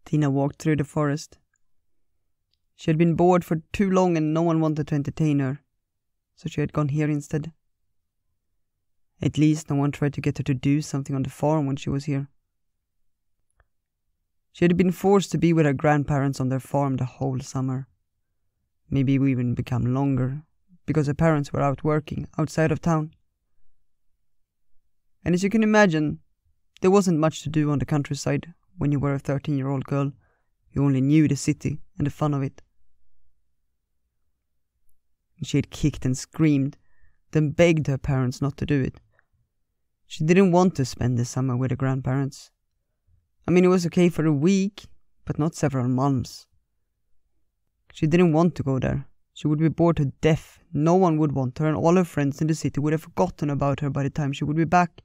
Tina walked through the forest. She had been bored for too long and no one wanted to entertain her, so she had gone here instead. At least no one tried to get her to do something on the farm when she was here. She had been forced to be with her grandparents on their farm the whole summer. Maybe even become longer, because her parents were out working outside of town. And as you can imagine, there wasn't much to do on the countryside when you were a 13-year-old girl who only knew the city and the fun of it. She had kicked and screamed, then begged her parents not to do it. She didn't want to spend the summer with her grandparents. I mean, it was okay for a week, but not several months. She didn't want to go there. She would be bored to death. No one would want her, and all her friends in the city would have forgotten about her by the time she would be back.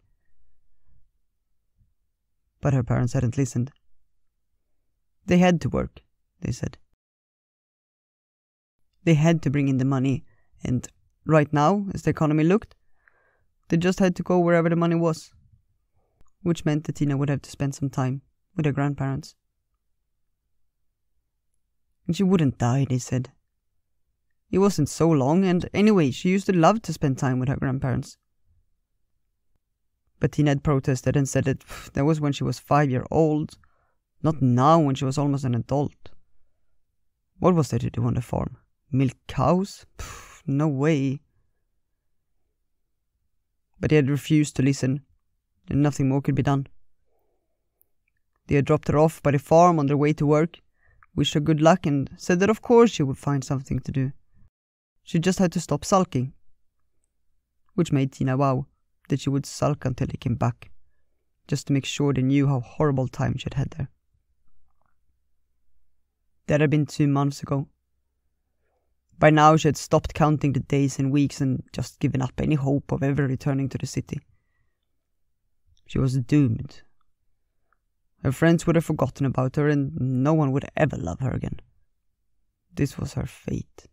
But her parents hadn't listened. They had to work, they said. They had to bring in the money, and right now, as the economy looked, they just had to go wherever the money was, which meant that Tina would have to spend some time with her grandparents. And she wouldn't die, they said. It wasn't so long, and anyway, she used to love to spend time with her grandparents. But Tina had protested and said that was when she was 5 years old, not now when she was almost an adult. What was there to do on the farm? Milk cows? No way. But they had refused to listen, and nothing more could be done. They had dropped her off by the farm on their way to work, wished her good luck, and said that of course she would find something to do. She just had to stop sulking. Which made Tina vow that she would sulk until they came back, just to make sure they knew how horrible time she had had there. That had been 2 months ago. By now she had stopped counting the days and weeks and just given up any hope of ever returning to the city. She was doomed. Her friends would have forgotten about her and no one would ever love her again. This was her fate.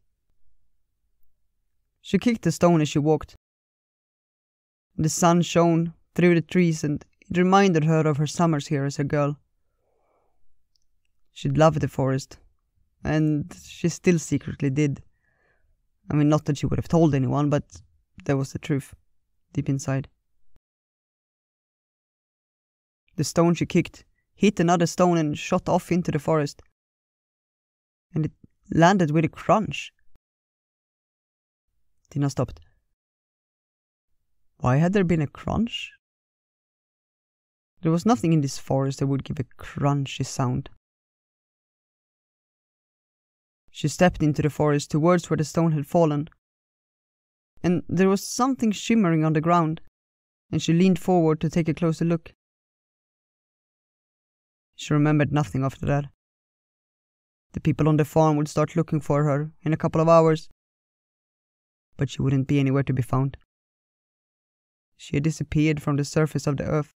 She kicked a stone as she walked. The sun shone through the trees and it reminded her of her summers here as a girl. She'd loved the forest, and she still secretly did. I mean, not that she would have told anyone, but that was the truth, deep inside. The stone she kicked hit another stone and shot off into the forest. And it landed with a crunch. Tina stopped. Why had there been a crunch? There was nothing in this forest that would give a crunchy sound. She stepped into the forest towards where the stone had fallen. And there was something shimmering on the ground, and she leaned forward to take a closer look. She remembered nothing after that. The people on the farm would start looking for her in a couple of hours, but she wouldn't be anywhere to be found. She had disappeared from the surface of the earth,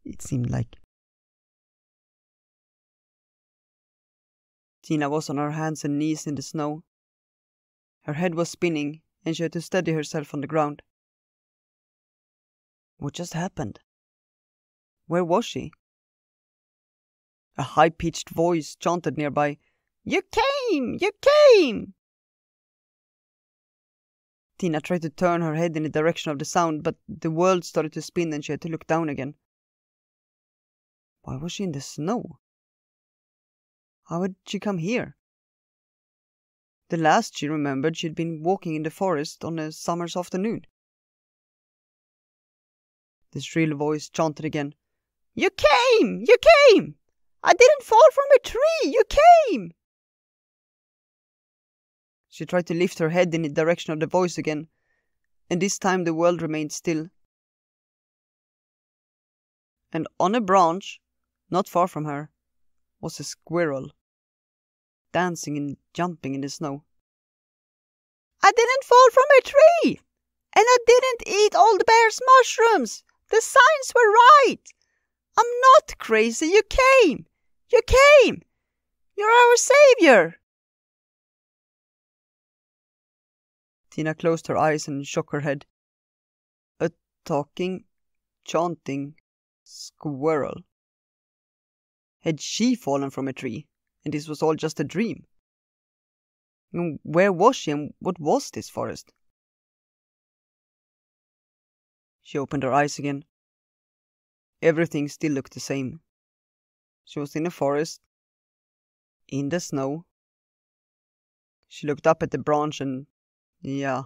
it seemed like. Tina was on her hands and knees in the snow. Her head was spinning, and she had to steady herself on the ground. What just happened? Where was she? A high-pitched voice chanted nearby, "You came! You came!" Tina tried to turn her head in the direction of the sound, but the world started to spin and she had to look down again. Why was she in the snow? How had she come here? The last she remembered, she'd been walking in the forest on a summer's afternoon. The shrill voice chanted again, "You came! You came! I didn't fall from a tree! You came!" She tried to lift her head in the direction of the voice again, and this time the world remained still. And on a branch, not far from her, was a squirrel, dancing and jumping in the snow. "I didn't fall from a tree! And I didn't eat all the bear's mushrooms! The signs were right! I'm not crazy! You came! You came! You're our savior!" Tina closed her eyes and shook her head. A talking, chanting squirrel. Had she fallen from a tree, and this was all just a dream? And where was she, and what was this forest? She opened her eyes again. Everything still looked the same. She was in a forest, in the snow. She looked up at the branch and, yeah,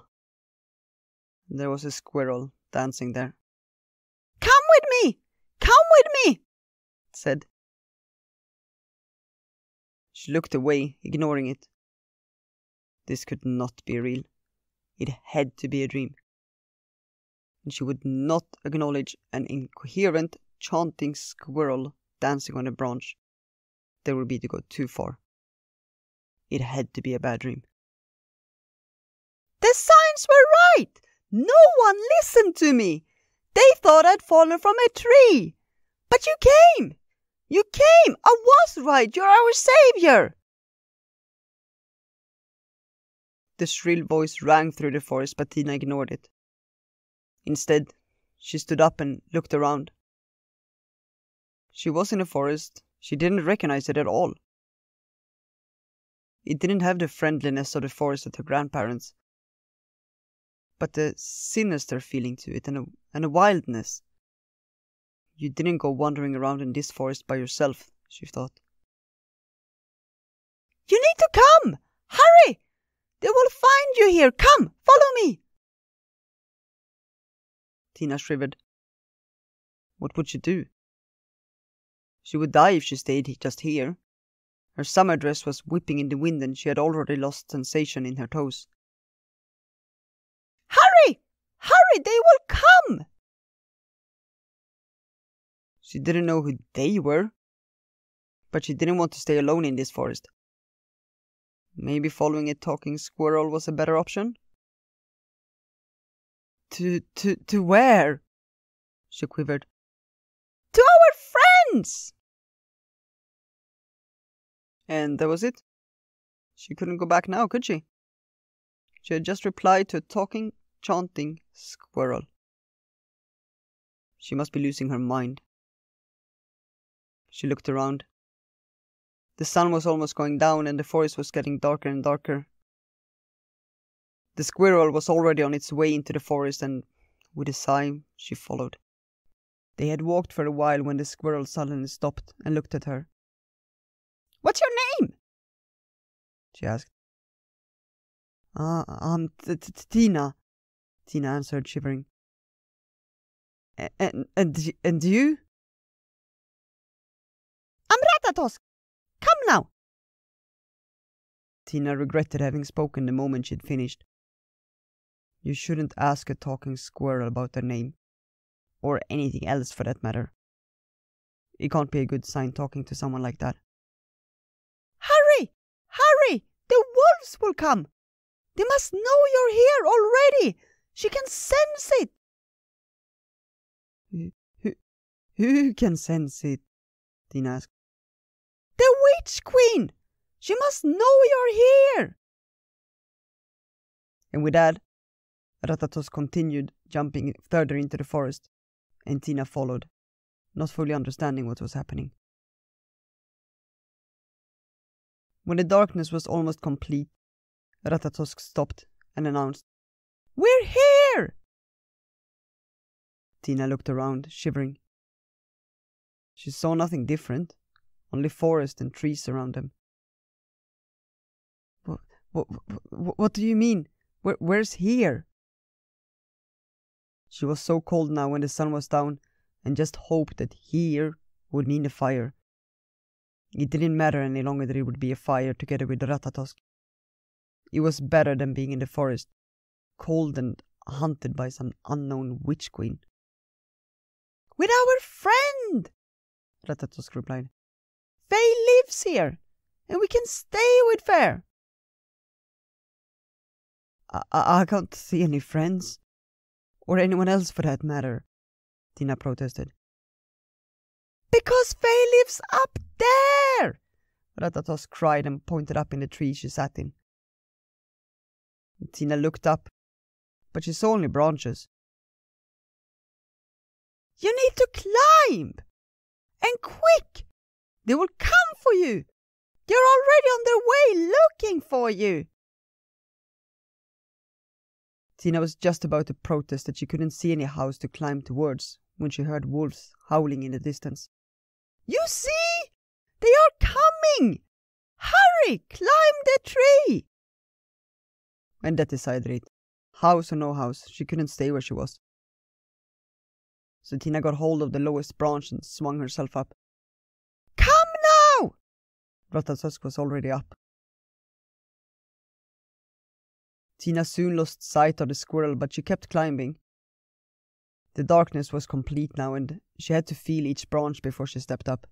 there was a squirrel dancing there. "Come with me! Come with me!" it said. She looked away, ignoring it. This could not be real. It had to be a dream. And she would not acknowledge an incoherent, chanting squirrel dancing on a branch. That would be to go too far. It had to be a bad dream. "The signs were right! No one listened to me! They thought I'd fallen from a tree! But you came! You came! I was right! You're our savior!" The shrill voice rang through the forest, but Tina ignored it. Instead, she stood up and looked around. She was in a forest. She didn't recognize it at all. It didn't have the friendliness of the forest of her grandparents, but a sinister feeling to it and a wildness. You didn't go wandering around in this forest by yourself, she thought. "You need to come! Hurry! They will find you here! Come, follow me!" Tina shivered. What would she do? She would die if she stayed just here. Her summer dress was whipping in the wind and she had already lost sensation in her toes. "Hurry! Hurry! They will come!" She didn't know who they were, but she didn't want to stay alone in this forest. Maybe following a talking squirrel was a better option? To where? She quivered. "To our friends!" And that was it. She couldn't go back now, could she? She had just replied to a talking, chanting squirrel. She must be losing her mind. She looked around. The sun was almost going down and the forest was getting darker and darker. The squirrel was already on its way into the forest and, with a sigh, she followed. They had walked for a while when the squirrel suddenly stopped and looked at her. "What's your name?" she asked. I'm Tina," Tina answered, shivering. And you?" "I'm Ratatosk. Come now." Tina regretted having spoken the moment she'd finished. You shouldn't ask a talking squirrel about their name, or anything else for that matter. It can't be a good sign talking to someone like that. "Hurry! Hurry! The wolves will come! They must know you're here already! She can sense it!" Who can sense it? Tina asked. "The witch queen! She must know you're here!" And with that, Ratatos continued jumping further into the forest, and Tina followed, not fully understanding what was happening. When the darkness was almost complete, Ratatosk stopped and announced, "We're here!" Tina looked around, shivering. She saw nothing different, only forest and trees around them. What do you mean? Where's here? She was so cold now when the sun was down, and just hoped that here would mean a fire. It didn't matter any longer that it would be a fire together with Ratatosk. It was better than being in the forest, cold and hunted by some unknown witch queen. "With our friend," Ratatosk replied. "Faye lives here, and we can stay with Faye." I can't see any friends, or anyone else for that matter," Tina protested. "Because Faye lives up there!" Ratatosk cried and pointed up in the tree she sat in. Tina looked up, but she saw only branches. "You need to climb! And quick! They will come for you! They're already on their way looking for you! Tina was just about to protest that she couldn't see any house to climb towards when she heard wolves howling in the distance. You see? They are coming! Hurry! Climb the tree! And that decided it. House or no house, she couldn't stay where she was. So Tina got hold of the lowest branch and swung herself up. Come now! Ratatosk was already up. Tina soon lost sight of the squirrel, but she kept climbing. The darkness was complete now, and she had to feel each branch before she stepped up.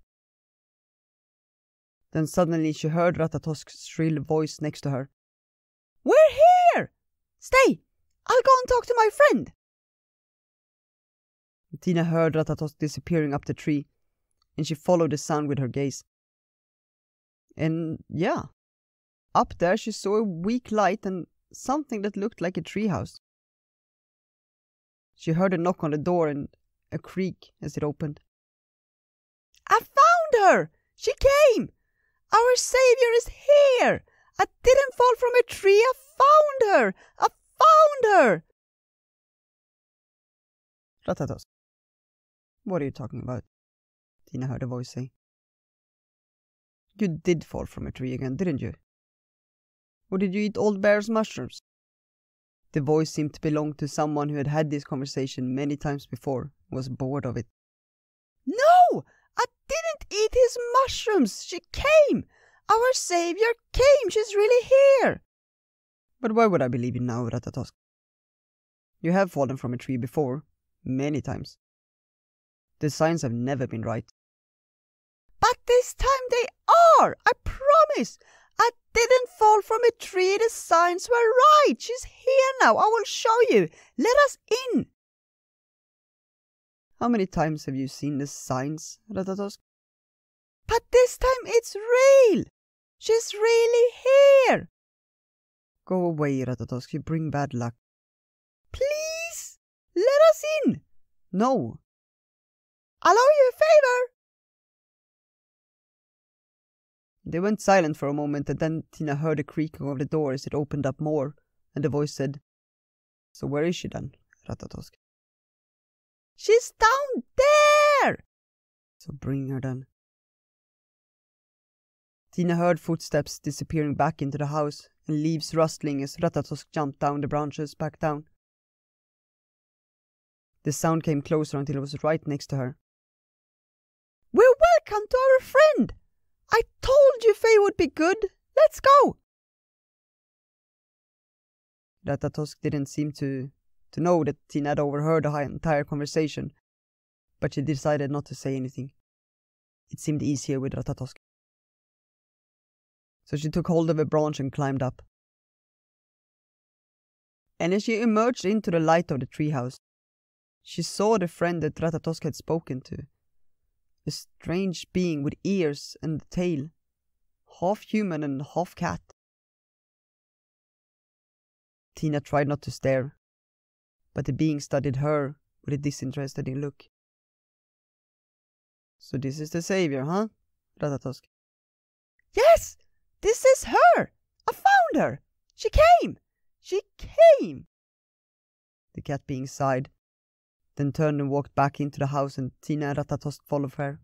Then suddenly she heard Ratatosk's shrill voice next to her. We're here! Stay! I'll go and talk to my friend! Tina heard Ratatosk disappearing up the tree, and she followed the sound with her gaze. And yeah, up there she saw a weak light and something that looked like a treehouse. She heard a knock on the door and a creak as it opened. I found her! She came! Our savior is here! I didn't fall from a tree, I found her! I found her! Ratatosk. What are you talking about? Tina heard a voice say. You did fall from a tree again, didn't you? Or did you eat old bear's mushrooms? The voice seemed to belong to someone who had had this conversation many times before and was bored of it. No! I didn't eat his mushrooms! She came! Our savior came! She's really here! But why would I believe you now, Ratatosk? You have fallen from a tree before, many times. The signs have never been right. But this time they are! I promise! I didn't fall from a tree, the signs were right! She's here now, I will show you! Let us in! How many times have you seen the signs, Ratatosk? But this time it's real! She's really here! Go away, Ratatosk, you bring bad luck. Please! Let us in! No! I'll owe you a favor! They went silent for a moment, and then Tina heard a creaking of the door as it opened up more, and the voice said, So where is she then, Ratatosk? She's down there! So bring her then. Tina heard footsteps disappearing back into the house, and leaves rustling as Ratatosk jumped down the branches back down. The sound came closer until it was right next to her. We're welcome to our friend! I told you Faye would be good! Let's go! Ratatosk didn't seem to know that Tina had overheard the entire conversation, but she decided not to say anything. It seemed easier with Ratatosk. So she took hold of a branch and climbed up. And as she emerged into the light of the treehouse, she saw the friend that Ratatosk had spoken to. A strange being with ears and a tail, half human and half cat. Tina tried not to stare, but the being studied her with a disinterested look. So this is the savior, huh, Ratatosk? Yes, this is her! I found her! She came! She came! The cat being sighed, then turned and walked back into the house, and Tina and Ratatosk followed her.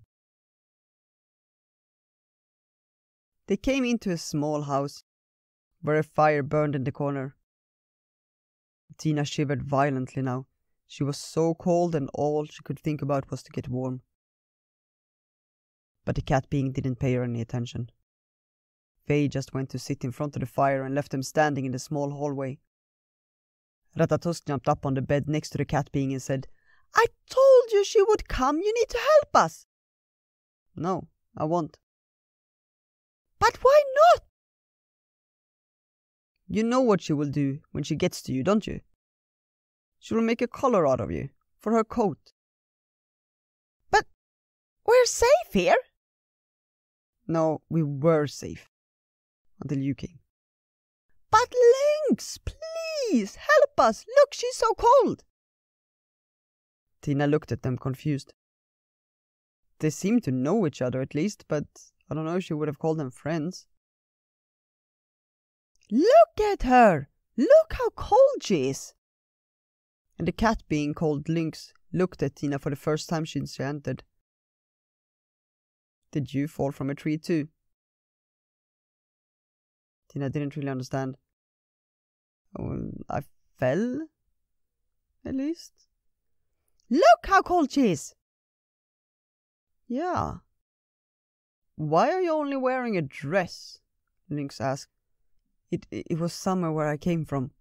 They came into a small house, where a fire burned in the corner. Tina shivered violently now. She was so cold, and all she could think about was to get warm. But the cat being didn't pay her any attention. Faye just went to sit in front of the fire and left them standing in the small hallway. Ratatosk jumped up on the bed next to the cat being and said, I told you she would come. You need to help us. No, I won't. But why not? You know what she will do when she gets to you, don't you? She will make a collar out of you for her coat. But we're safe here. No, we were safe. Until you came. But Lynx, please, help us. Look, she's so cold. Tina looked at them confused. They seem to know each other at least, but I don't know if she would have called them friends. Look at her! Look how cold she is! And the cat, being called Lynx, looked at Tina for the first time since she entered. Did you fall from a tree too? Tina didn't really understand. Oh, I fell? At least? Look how cold she is! Yeah. Why are you only wearing a dress? Lynx asked. It was summer where I came from,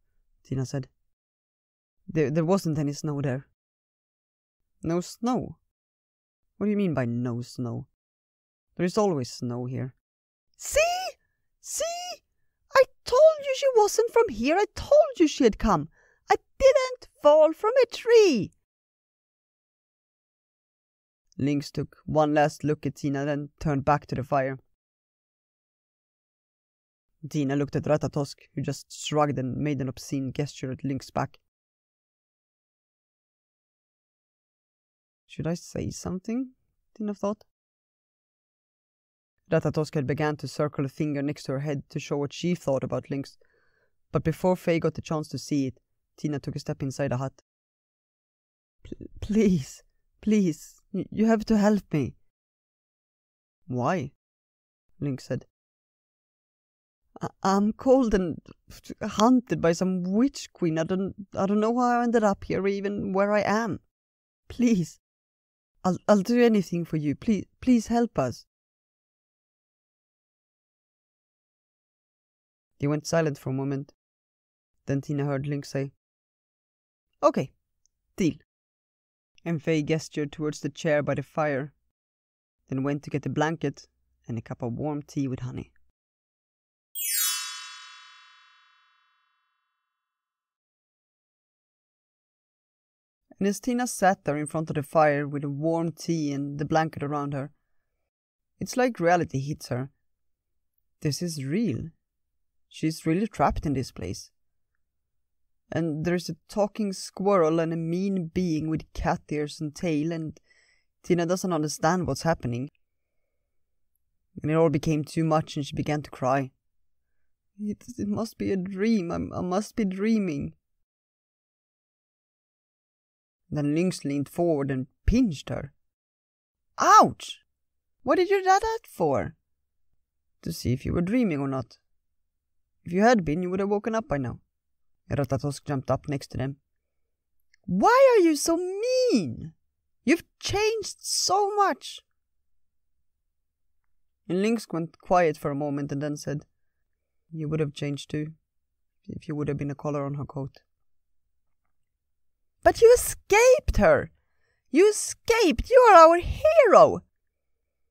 Tina said. There wasn't any snow there. No snow? What do you mean by no snow? There is always snow here. See? See? I told you she wasn't from here. I told you she had come. I didn't fall from a tree. Lynx took one last look at Tina, then turned back to the fire. Tina looked at Ratatosk, who just shrugged and made an obscene gesture at Lynx's back. Should I say something? Tina thought. Ratatosk had begun to circle a finger next to her head to show what she thought about Lynx, but before Faye got the chance to see it, Tina took a step inside the hut. Please, please, you have to help me. Why? Lynx said. I'm cold and hunted by some witch queen. I don't know how I ended up here or even where I am. Please, I'll do anything for you. Please help us. They went silent for a moment. Then Tina heard Lynx say, Okay, deal. And Faye gestured towards the chair by the fire, then went to get a blanket and a cup of warm tea with honey. And as Tina sat there in front of the fire with the warm tea and the blanket around her, it's like reality hits her. This is real. She's really trapped in this place. And there's a talking squirrel and a mean being with cat ears and tail, and Tina doesn't understand what's happening. And it all became too much and she began to cry. It must be a dream. I must be dreaming. Then Lynx leaned forward and pinched her. Ouch! What did you do that for? To see if you were dreaming or not. If you had been, you would have woken up by now. Ratatosk jumped up next to them. Why are you so mean? You've changed so much. And Lynx went quiet for a moment and then said, You would have changed too, if you would have been a collar on her coat. But you escaped her! You escaped! You are our hero!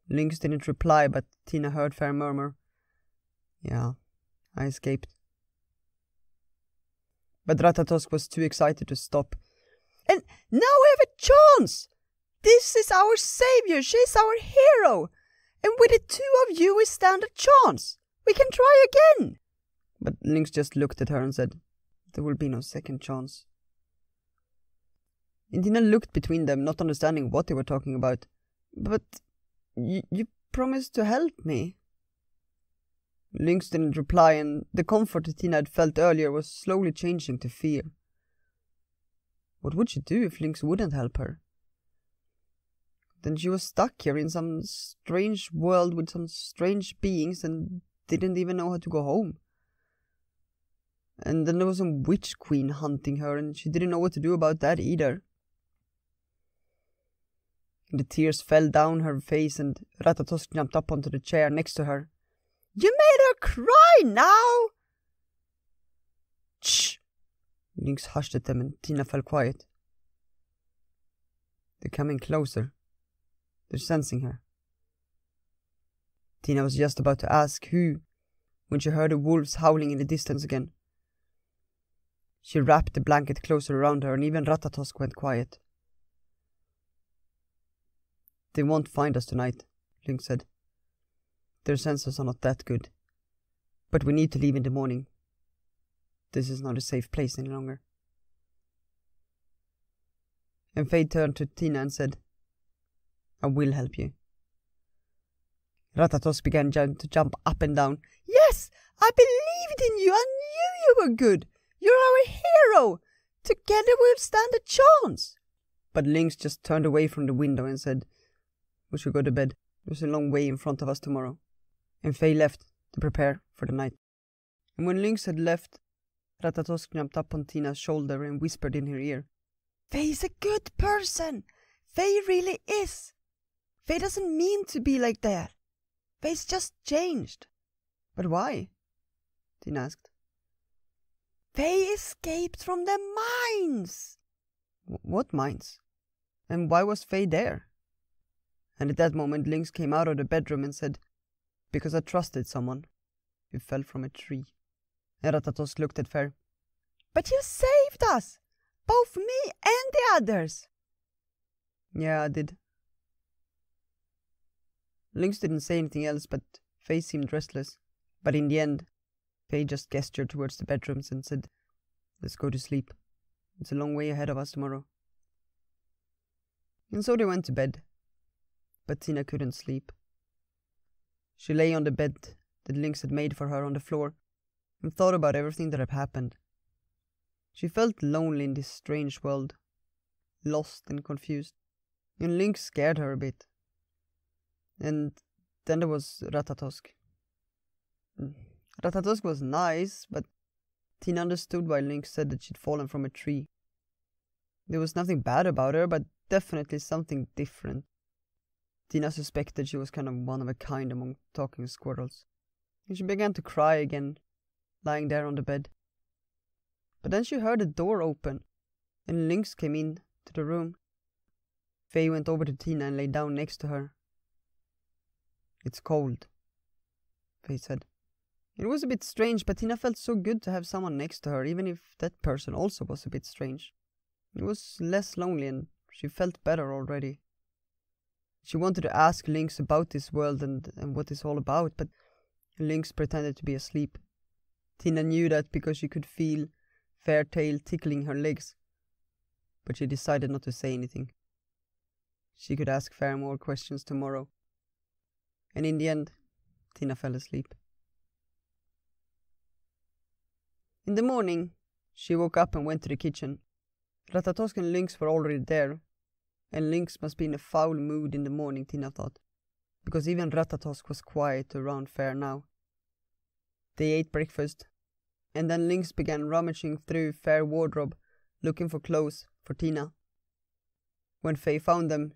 Lynx didn't reply, but Tina heard Fair murmur, Yeah, I escaped. But Ratatosk was too excited to stop. And now we have a chance! This is our savior, she's our hero! And with the two of you we stand a chance! We can try again! But Lynx just looked at her and said, There will be no second chance. And Tina looked between them, not understanding what they were talking about. But you promised to help me. Lynx didn't reply, and the comfort that Tina had felt earlier was slowly changing to fear. What would she do if Lynx wouldn't help her? Then she was stuck here in some strange world with some strange beings and didn't even know how to go home. And then there was some witch queen hunting her, and she didn't know what to do about that either. The tears fell down her face, and Ratatosk jumped up onto the chair next to her. You made her cry now! Shh! Lynx hushed at them, and Tina fell quiet. They're coming closer. They're sensing her. Tina was just about to ask who, when she heard the wolves howling in the distance again. She wrapped the blanket closer around her, and even Ratatosk went quiet. They won't find us tonight, Lynx said. Their senses are not that good. But we need to leave in the morning. This is not a safe place any longer. And Faye turned to Tina and said, I will help you. Ratatosk began to jump up and down. Yes, I believed in you. I knew you were good. You're our hero. Together we'll stand a chance. But Lynx just turned away from the window and said, we should go to bed. There's a long way in front of us tomorrow. And Faye left to prepare for the night. And when Lynx had left, Ratatosk jumped up on Tina's shoulder and whispered in her ear, Faye's a good person. Faye really is. Faye doesn't mean to be like that. Faye's just changed. But why? Tina asked. Faye escaped from the mines. What mines? And why was Faye there? And at that moment Lynx came out of the bedroom and said, because I trusted someone who fell from a tree. And Ratatosk looked at Faye. But you saved us! Both me and the others! Yeah, I did. Lynx didn't say anything else, but Faye seemed restless. But in the end, Faye just gestured towards the bedrooms and said, let's go to sleep. It's a long way ahead of us tomorrow. And so they went to bed. But Tina couldn't sleep. She lay on the bed that Lynx had made for her on the floor and thought about everything that had happened. She felt lonely in this strange world, lost and confused, and Lynx scared her a bit. And then there was Ratatosk. Ratatosk was nice, but Tina understood why Lynx said that she'd fallen from a tree. There was nothing bad about her, but definitely something different. Tina suspected she was kind of one of a kind among talking squirrels, and she began to cry again, lying there on the bed. But then she heard a door open, and Lynx came in to the room. Faye went over to Tina and lay down next to her. It's cold, Faye said. It was a bit strange, but Tina felt so good to have someone next to her, even if that person also was a bit strange. It was less lonely and she felt better already. She wanted to ask Lynx about this world and what it's all about, but Lynx pretended to be asleep. Tina knew that because she could feel Fairytale tickling her legs, but she decided not to say anything. She could ask Fair more questions tomorrow. And in the end, Tina fell asleep. In the morning, she woke up and went to the kitchen. Ratatosk and Lynx were already there, and Lynx must be in a foul mood in the morning, Tina thought, because even Ratatosk was quiet around Fair now. They ate breakfast, and then Lynx began rummaging through Fair's wardrobe, looking for clothes for Tina. When Faye found them,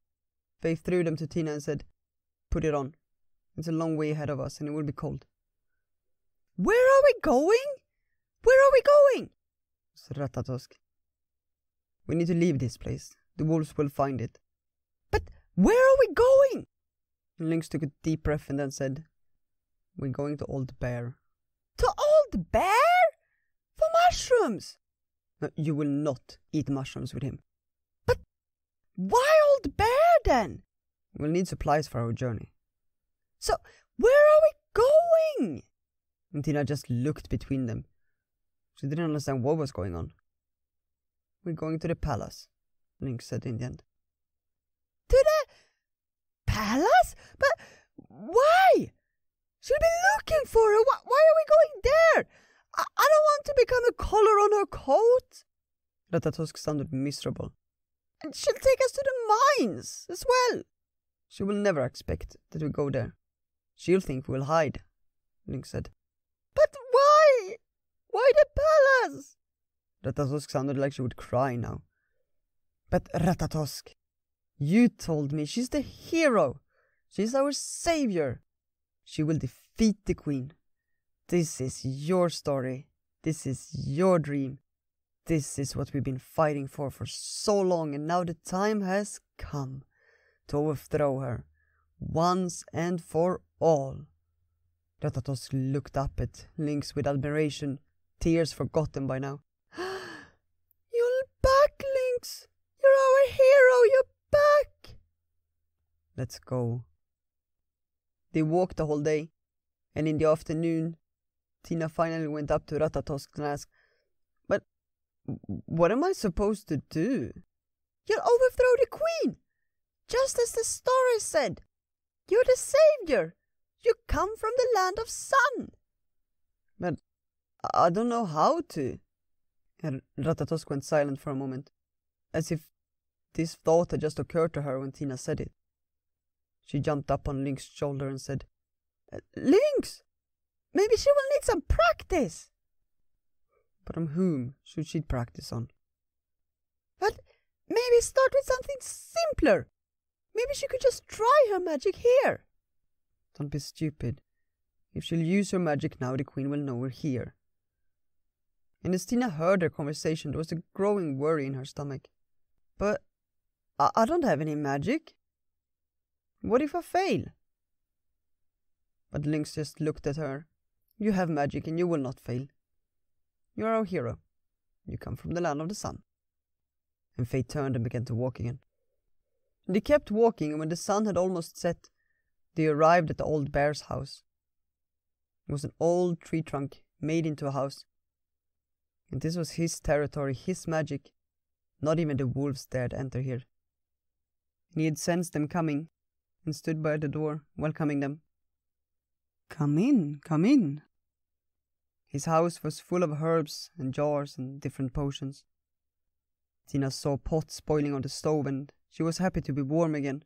Faye threw them to Tina and said, "Put it on. It's a long way ahead of us and it will be cold." "Where are we going? Where are we going?" said Ratatosk. "We need to leave this place. The wolves will find it." "But where are we going?" And Lynx took a deep breath and then said, "We're going to Old Bear." "To Old Bear? For mushrooms?" "No, you will not eat mushrooms with him." "But why Old Bear then?" "We'll need supplies for our journey." "So where are we going?" And Tina just looked between them. She didn't understand what was going on. "We're going to the palace," Lynx said in the end. "To the palace? But why? She'll be looking for her. Why are we going there? I don't want to become a collar on her coat." Ratatosk sounded miserable. "And she'll take us to the mines as well." "She will never expect that we go there. She'll think we'll hide," Lynx said. "But why? Why the palace?" Ratatosk sounded like she would cry now. "But Ratatosk, you told me she's the hero. She's our savior. She will defeat the queen. This is your story. This is your dream. This is what we've been fighting for so long, and now the time has come to overthrow her, once and for all." Ratatosk looked up at Lynx with admiration, tears forgotten by now. "You're back, Lynx! You're our hero! You're back!" "Let's go." They walked the whole day, and in the afternoon, Tina finally went up to Ratatosk and asked, "But what am I supposed to do?" "You'll overthrow the queen, just as the story said. You're the savior. You come from the land of sun. But I don't know how to. And Ratatosk went silent for a moment, as if this thought had just occurred to her when Tina said it. She jumped up on Link's shoulder and said, Lynx! Maybe she will need some practice. But on whom should she practice on? But maybe start with something simpler. Maybe she could just try her magic here. Don't be stupid. If she'll use her magic now, the Queen will know we're here. And as Tina heard their conversation, there was a growing worry in her stomach. But I don't have any magic. What if I fail? But Lynx just looked at her. You have magic and you will not fail. You are our hero. You come from the land of the sun. And Faye turned and began to walk again. They kept walking, and when the sun had almost set, they arrived at the old bear's house. It was an old tree trunk made into a house. And this was his territory, his magic. Not even the wolves dared enter here. And he had sensed them coming, and stood by the door, welcoming them. Come in, come in. His house was full of herbs and jars and different potions. Tina saw pots boiling on the stove, and she was happy to be warm again.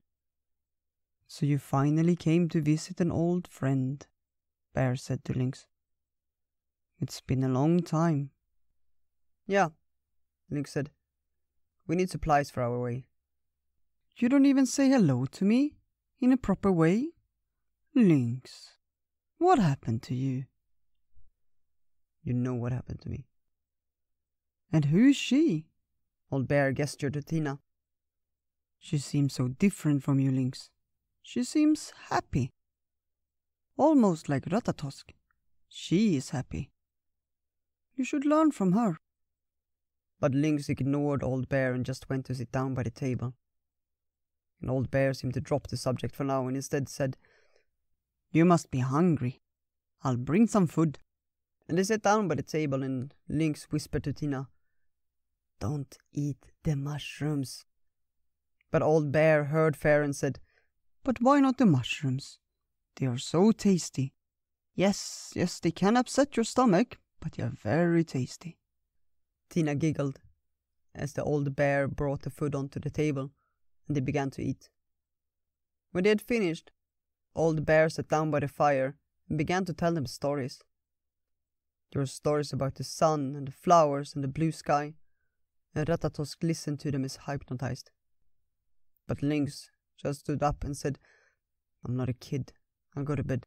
So you finally came to visit an old friend, Bear said to Lynx. It's been a long time. Yeah, Lynx said. We need supplies for our way. You don't even say hello to me in a proper way? Lynx, what happened to you? You know what happened to me. And who is she? Old Bear gestured to Tina. She seems so different from you, Lynx. She seems happy. Almost like Ratatosk. She is happy. You should learn from her. But Lynx ignored Old Bear and just went to sit down by the table. And Old Bear seemed to drop the subject for now and instead said, You must be hungry. I'll bring some food. And they sat down by the table and Lynx whispered to Tina, Don't eat the mushrooms. But Old Bear heard fair and said, But why not the mushrooms? They are so tasty. Yes, they can upset your stomach, but they are very tasty. Tina giggled as the Old Bear brought the food onto the table, and they began to eat. When they had finished, Old Bear sat down by the fire and began to tell them stories. There were stories about the sun and the flowers and the blue sky, and Ratatosk listened to them as hypnotized. But Lynx just stood up and said, I'm not a kid, I'll go to bed.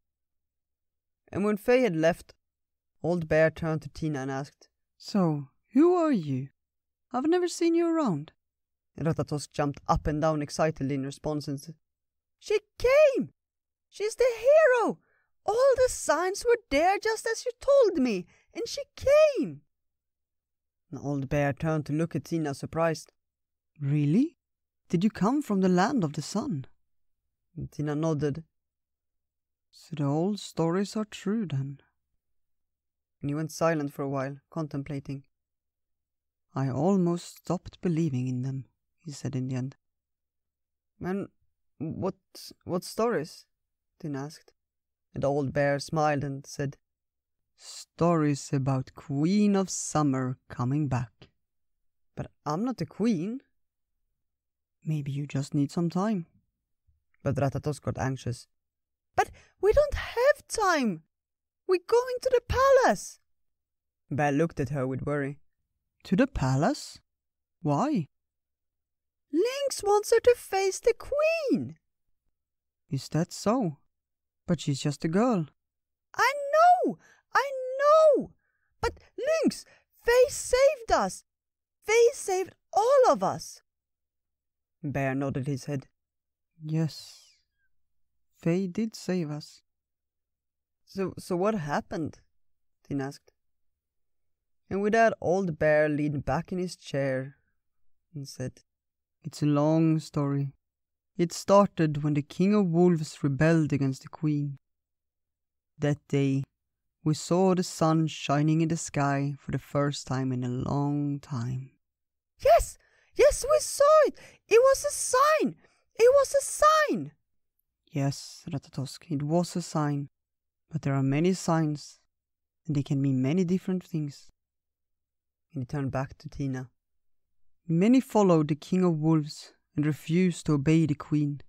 And when Faye had left, Old Bear turned to Tina and asked, So, who are you? I've never seen you around. And Ratatosk jumped up and down excitedly in response and said, She came! She's the hero! All the signs were there just as you told me, and she came! And Old Bear turned to look at Tina surprised. Really? Did you come from the land of the sun? And Tina nodded. So the old stories are true then. And he went silent for a while, contemplating. I almost stopped believing in them, he said in the end. And what stories? Tina asked. And Old Bear smiled and said, Stories about Queen of Summer coming back. But I'm not the queen. Maybe you just need some time. But Ratatosk got anxious. But we don't have time. We're going to the palace. Bear looked at her with worry. To the palace? Why? Lynx wants her to face the queen. Is that so? But she's just a girl. I know! But Lynx, Faye saved us. Faye saved all of us. Bear nodded his head. Yes, Faye did save us. So what happened? Tina asked. And with that, Old Bear leaned back in his chair and said, It's a long story. It started when the King of Wolves rebelled against the Queen. That day, we saw the sun shining in the sky for the first time in a long time. Yes, we saw it! It was a sign! Yes, Ratatosk, it was a sign. But there are many signs, and they can mean many different things. And he turned back to Tina. Many followed the king of wolves and refused to obey the queen.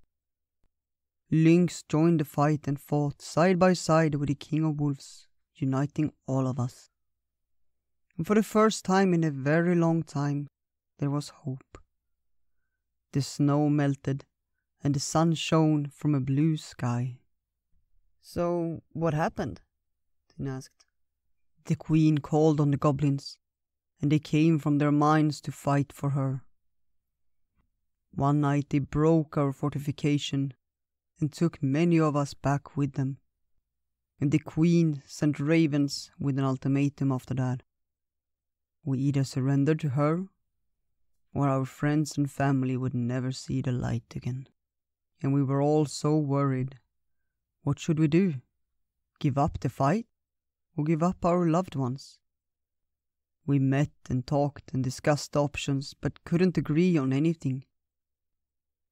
Lynx joined the fight and fought side by side with the king of wolves, uniting all of us. And for the first time in a very long time, there was hope. The snow melted, and the sun shone from a blue sky. So, what happened? Tina asked. The queen called on the goblins, and they came from their mines to fight for her. One night they broke our fortification and took many of us back with them. And the queen sent ravens with an ultimatum after that. We either surrendered to her, or our friends and family would never see the light again. And we were all so worried. What should we do? Give up the fight? Or give up our loved ones? We met and talked and discussed the options, but couldn't agree on anything.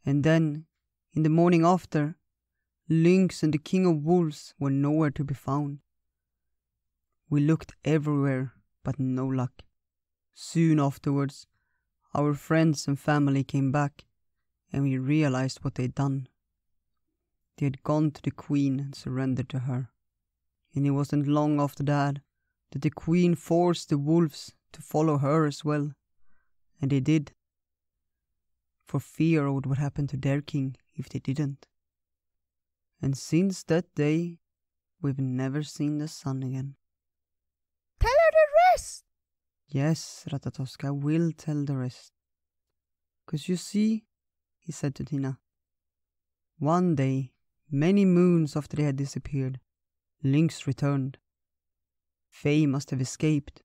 And then, in the morning after, Lynx and the king of wolves were nowhere to be found. We looked everywhere, but no luck. Soon afterwards, our friends and family came back, and we realized what they'd done. They had gone to the queen and surrendered to her. And it wasn't long after that the queen forced the wolves to follow her as well. And they did. For fear of what would happen to their king if they didn't. And since that day, we've never seen the sun again. Tell her the rest! Yes, Ratatosk, I will tell the rest. 'Cause you see, he said to Tina, one day, many moons after they had disappeared, Lynx returned. Faye must have escaped,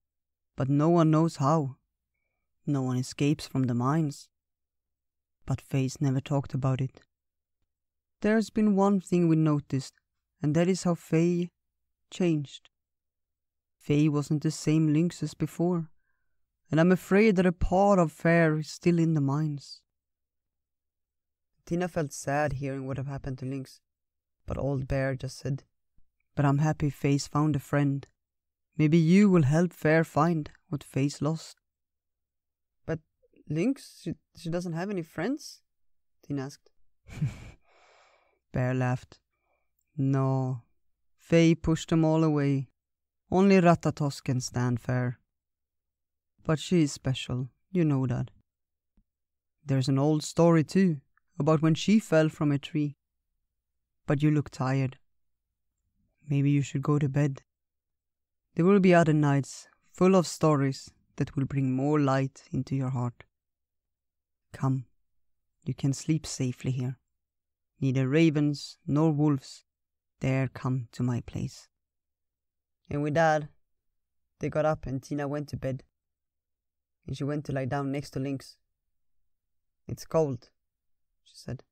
but no one knows how. No one escapes from the mines. But Faye's never talked about it. There's been one thing we noticed, and that is how Faye changed. Faye wasn't the same Lynx as before, and I'm afraid that a part of Fair is still in the mines. Tina felt sad hearing what had happened to Lynx, but Old Bear just said, "But I'm happy Faye's found a friend. Maybe you will help Fair find what Faye's lost." "But Lynx, she doesn't have any friends?" Tina asked. Bear laughed. "No, Faye pushed them all away. Only Ratatosk can stand Fair. But she is special, you know that. There's an old story too, about when she fell from a tree. But you look tired. Maybe you should go to bed. There will be other nights full of stories that will bring more light into your heart. Come, you can sleep safely here. Neither ravens nor wolves dare come to my place." And with that, they got up and Tina went to bed. And she went to lie down next to Lynx. "It's cold," she said.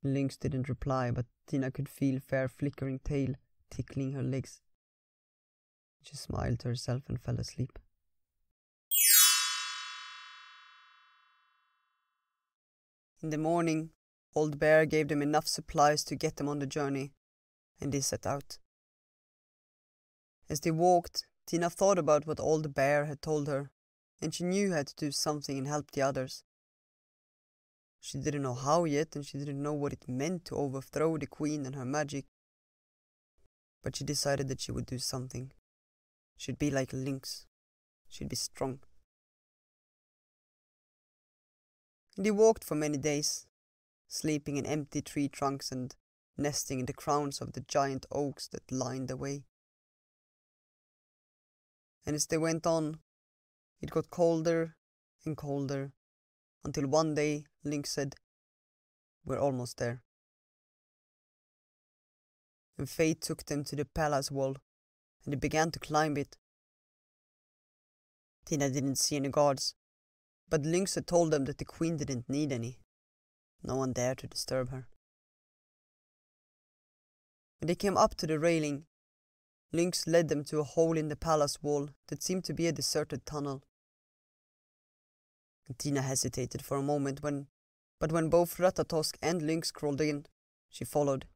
Lynx didn't reply, but Tina could feel Fair flickering tail tickling her legs. She smiled to herself and fell asleep. In the morning, Old Bear gave them enough supplies to get them on the journey, and they set out. As they walked, Tina thought about what Old Bear had told her, and she knew how to do something and help the others. She didn't know how yet, and she didn't know what it meant to overthrow the queen and her magic. But she decided that she would do something. She'd be like Lynx. She'd be strong. And they walked for many days, sleeping in empty tree trunks and nesting in the crowns of the giant oaks that lined the way. And as they went on, it got colder and colder, until one day Lynx said, "We're almost there." And Fate took them to the palace wall, and they began to climb it. Tina didn't see any guards, but Lynx had told them that the queen didn't need any. No one dared to disturb her. When they came up to the railing, Lynx led them to a hole in the palace wall that seemed to be a deserted tunnel. And Tina hesitated for a moment but when both Ratatosk and Lynx crawled in, she followed.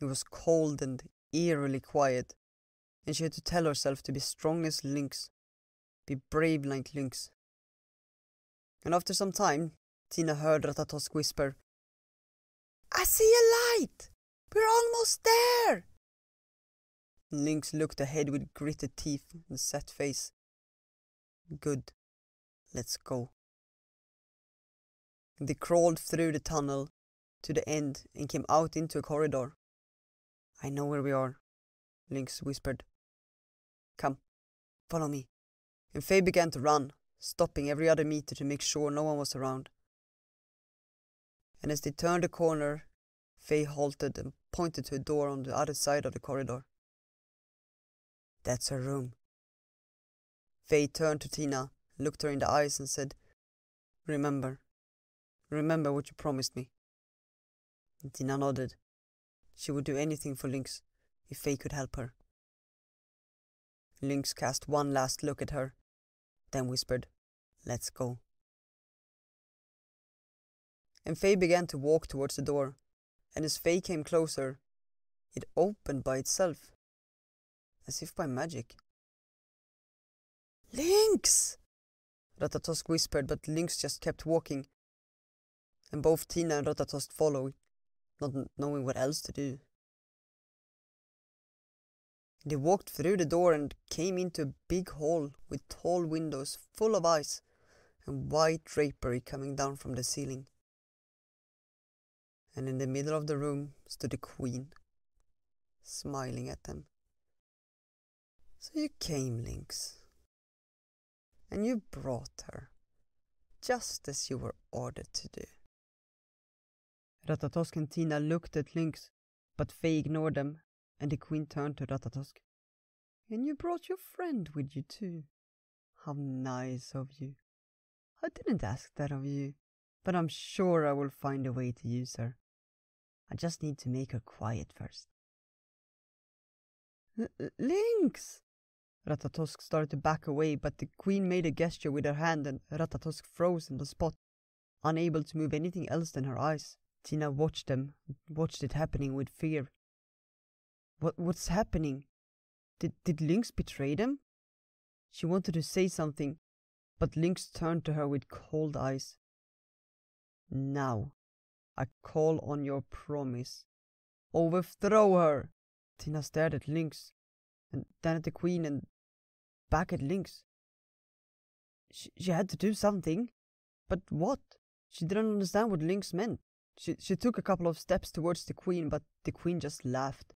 It was cold and eerily quiet, and she had to tell herself to be strong as Lynx, be brave like Lynx. And after some time, Tina heard Ratatosk whisper, I see a light! We're almost there! Lynx looked ahead with gritted teeth and set face. Good. Let's go. They crawled through the tunnel to the end and came out into a corridor. I know where we are, Lynx whispered. Come, follow me. And Faye began to run, stopping every other meter to make sure no one was around. And as they turned the corner, Faye halted and pointed to a door on the other side of the corridor. That's her room. Faye turned to Tina, looked her in the eyes and said, Remember what you promised me. And Tina nodded. She would do anything for Lynx if Faye could help her. Lynx cast one last look at her, then whispered, Let's go. And Faye began to walk towards the door, and as Faye came closer, it opened by itself, as if by magic. Lynx! Ratatosk whispered, but Lynx just kept walking, and both Tina and Ratatosk followed, not knowing what else to do. They walked through the door and came into a big hall with tall windows full of ice and white drapery coming down from the ceiling. And in the middle of the room stood the queen, smiling at them. So you came, Lynx, and you brought her, just as you were ordered to do. Ratatosk and Tina looked at Lynx, but Faye ignored them, and the queen turned to Ratatosk. And you brought your friend with you too. How nice of you. I didn't ask that of you, but I'm sure I will find a way to use her. I just need to make her quiet first. Lynx! Ratatosk started to back away, but the queen made a gesture with her hand and Ratatosk froze on the spot, unable to move anything else than her eyes. Tina watched it happening with fear. What's happening? Did Lynx betray them? She wanted to say something, but Lynx turned to her with cold eyes. Now, I call on your promise. Overthrow her! Tina stared at Lynx, and then at the queen, and back at Lynx. She had to do something, but what? She didn't understand what Lynx meant. She took a couple of steps towards the queen, but the queen just laughed.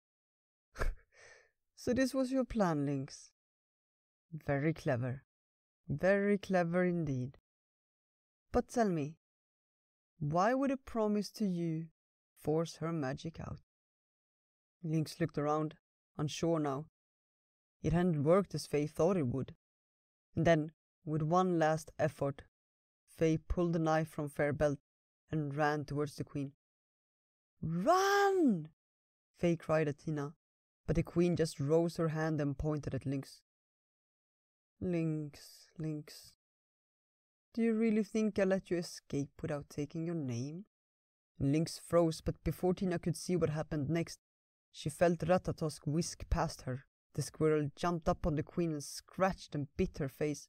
So this was your plan, Lynx. Very clever. Very clever indeed. But tell me, why would a promise to you force her magic out? Lynx looked around, unsure now. It hadn't worked as Faye thought it would. And then, with one last effort, Faye pulled the knife from Fair's belt and ran towards the queen. Run! Faye cried at Tina, but the queen just rose her hand and pointed at Lynx. Lynx, Lynx, do you really think I'll let you escape without taking your name? Lynx froze, but before Tina could see what happened next, she felt Ratatosk whisk past her. The squirrel jumped up on the queen and scratched and bit her face.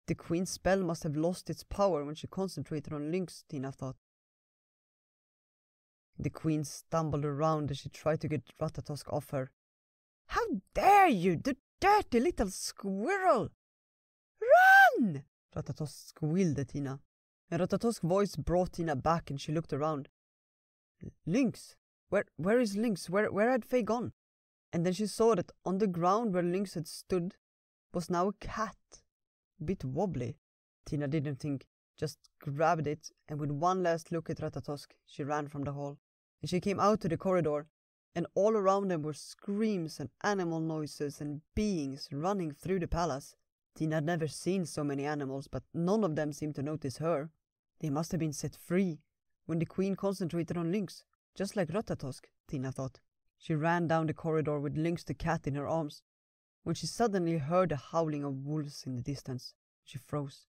The queen's spell must have lost its power when she concentrated on Lynx, Tina thought. The queen stumbled around as she tried to get Ratatosk off her. How dare you, the dirty little squirrel! Run! Ratatosk squealed at Tina, and Ratatosk's voice brought Tina back and she looked around. Lynx? Where is Lynx? Where had Faye gone? And then she saw that on the ground where Lynx had stood was now a cat, a bit wobbly. Tina didn't think, just grabbed it, and with one last look at Ratatosk, she ran from the hall. And she came out to the corridor, and all around them were screams and animal noises and beings running through the palace. Tina had never seen so many animals, but none of them seemed to notice her. They must have been set free when the queen concentrated on Lynx, just like Ratatosk, Tina thought. She ran down the corridor with Lynx the cat in her arms, when she suddenly heard the howling of wolves in the distance. She froze.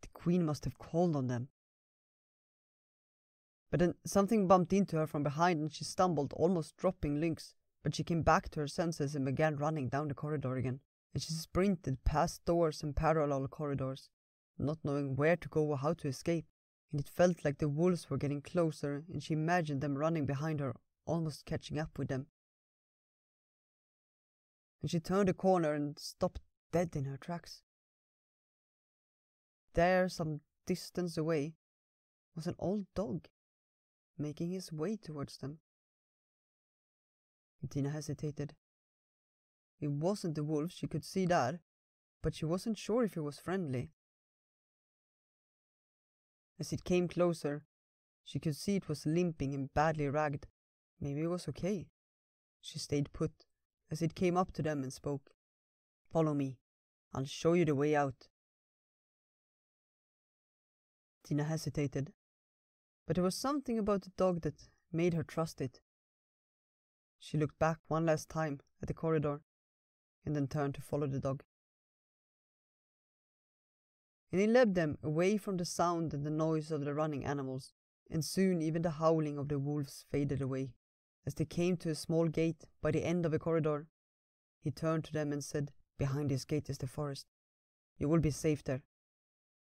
The Queen must have called on them. But then something bumped into her from behind and she stumbled, almost dropping Lynx. But she came back to her senses and began running down the corridor again. And she sprinted past doors and parallel corridors, not knowing where to go or how to escape. And it felt like the wolves were getting closer, and she imagined them running behind her, almost catching up with them. And she turned a corner and stopped dead in her tracks. There, some distance away, was an old dog, making his way towards them. And Tina hesitated. It wasn't the wolf, she could see that, but she wasn't sure if he was friendly. As it came closer, she could see it was limping and badly ragged. Maybe it was okay. She stayed put as it came up to them and spoke. "Follow me. I'll show you the way out." Tina hesitated, but there was something about the dog that made her trust it. She looked back one last time at the corridor and then turned to follow the dog. And he led them away from the sound and the noise of the running animals, and soon even the howling of the wolves faded away. As they came to a small gate by the end of a corridor, he turned to them and said, "Behind this gate is the forest. You will be safe there."